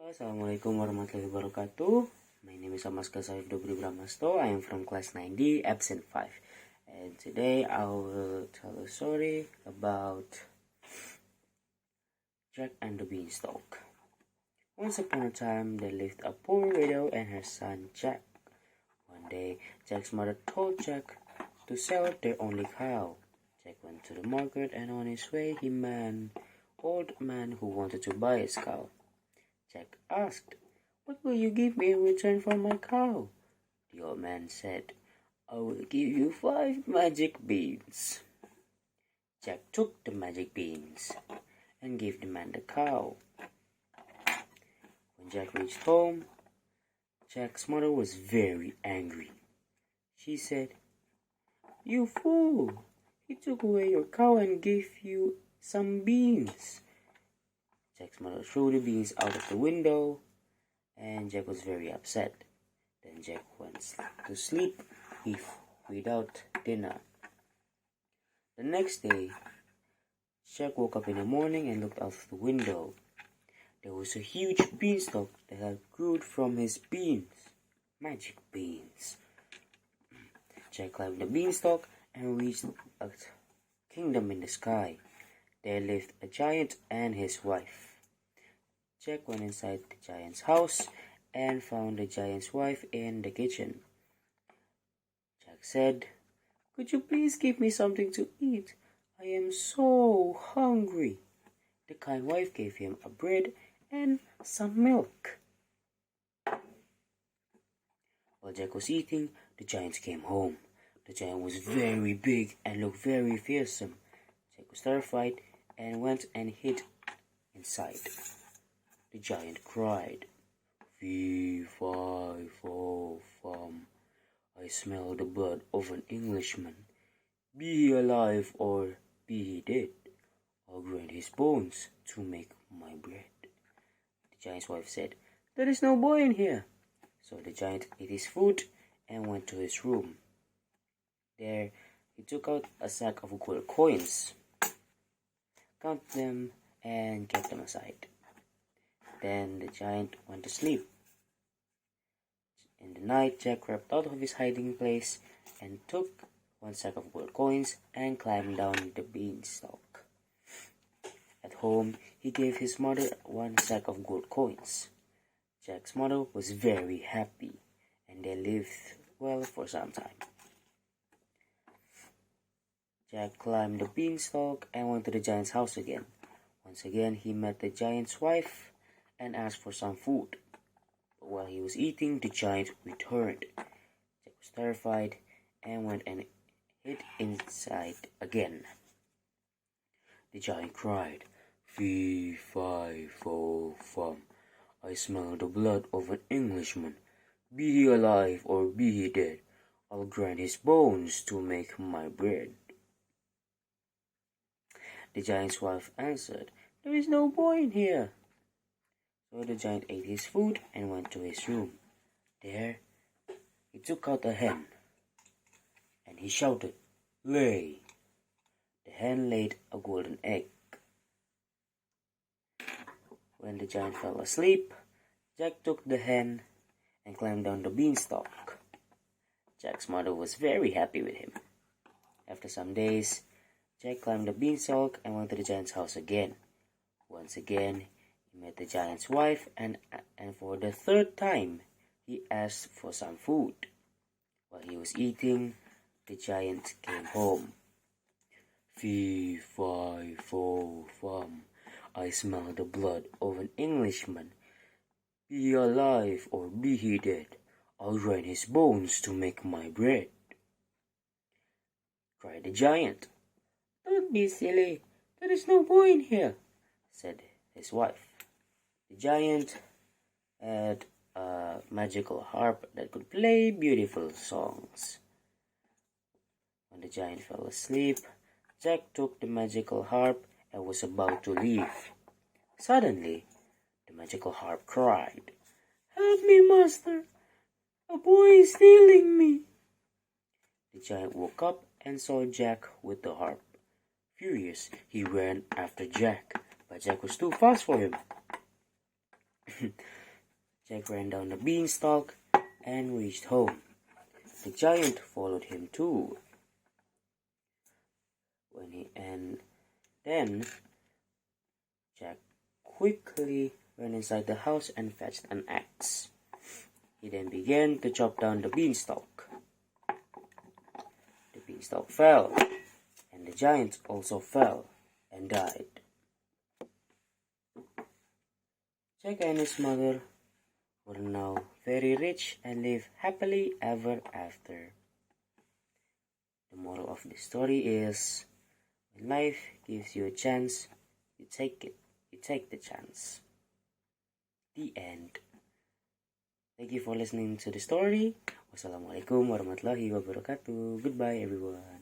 Assalamualaikum warahmatullahi wabarakatuh. My name is Zhafif Dobry Bramasto. I am from class 9D, absent 5. And today I will tell a story about Jack and the Beanstalk. Once upon a time, there lived a poor widow and her son Jack. One day, Jack's mother told Jack to sell their only cow. Jack went to the market, and on his way he met an old man who wanted to buy his cow. Jack asked, "What will you give me in return for my cow?" The old man said, "I will give you 5 magic beans." Jack took the magic beans and gave the man the cow. When Jack reached home, Jack's mother was very angry. She said, "You fool! He took away your cow and gave you some beans." Jack's mother threw the beans out of the window, and Jack was very upset. Then Jack went to sleep without dinner. The next day, Jack woke up in the morning and looked out of the window. There was a huge beanstalk that had grew from his beans. Magic beans. Jack climbed the beanstalk and reached a kingdom in the sky. There lived a giant and his wife. Jack went inside the giant's house and found the giant's wife in the kitchen. Jack said, "Could you please give me something to eat? I am so hungry." The kind wife gave him a bread and some milk. While Jack was eating, the giant came home. The giant was very big and looked very fearsome. Jack was terrified and went and hid inside. The giant cried, "Fee, fi, fo, fum. I smell the blood of an Englishman. Be he alive or be he dead, I'll grind his bones to make my bread." The giant's wife said, "There is no boy in here." So the giant ate his food and went to his room. There he took out a sack of gold coins, counted them, and kept them aside. Then the giant went to sleep. In the night, Jack crept out of his hiding place and took one sack of gold coins and climbed down the beanstalk. At home, he gave his mother one sack of gold coins. Jack's mother was very happy, and they lived well for some time. Jack climbed the beanstalk and went to the giant's house again. Once again, he met the giant's wife and asked for some food. But while he was eating, the giant returned. Jack was terrified and went and hid inside again. The giant cried, "Fee, fi, fo, fum. I smell the blood of an Englishman. Be he alive or be he dead, I'll grind his bones to make my bread." The giant's wife answered, "There is no boy in here." So the giant ate his food and went to his room. There he took out a hen, and he shouted, "Lay!" The hen laid a golden egg. When the giant fell asleep, Jack took the hen and climbed down the beanstalk. Jack's mother was very happy with him. After some days, Jack climbed the beanstalk and went to the giant's house again. Once again, he met the giant's wife, and for the third time, he asked for some food. While he was eating, the giant came home. "Fee, fi, fo, fum. I smell the blood of an Englishman. Be he alive or be he dead, I'll grind his bones to make my bread." Cried the giant. "Don't be silly. There is no boy in here," said his wife. The giant had a magical harp that could play beautiful songs. When the giant fell asleep, Jack took the magical harp and was about to leave. Suddenly, the magical harp cried, "Help me, master! A boy is stealing me!" The giant woke up and saw Jack with the harp. Furious, he ran after Jack, but Jack was too fast for him. Jack ran down the beanstalk and reached home. The giant followed him too. Then Jack quickly ran inside the house and fetched an axe. He then began to chop down the beanstalk. The beanstalk fell, and the giant also fell and died. Jack and his mother were now very rich and lived happily ever after. The moral of the story is, when life gives you a chance, you take it. You take the chance. The end. Thank you for listening to the story. Wassalamualaikum warahmatullahi wabarakatuh. Goodbye, everyone.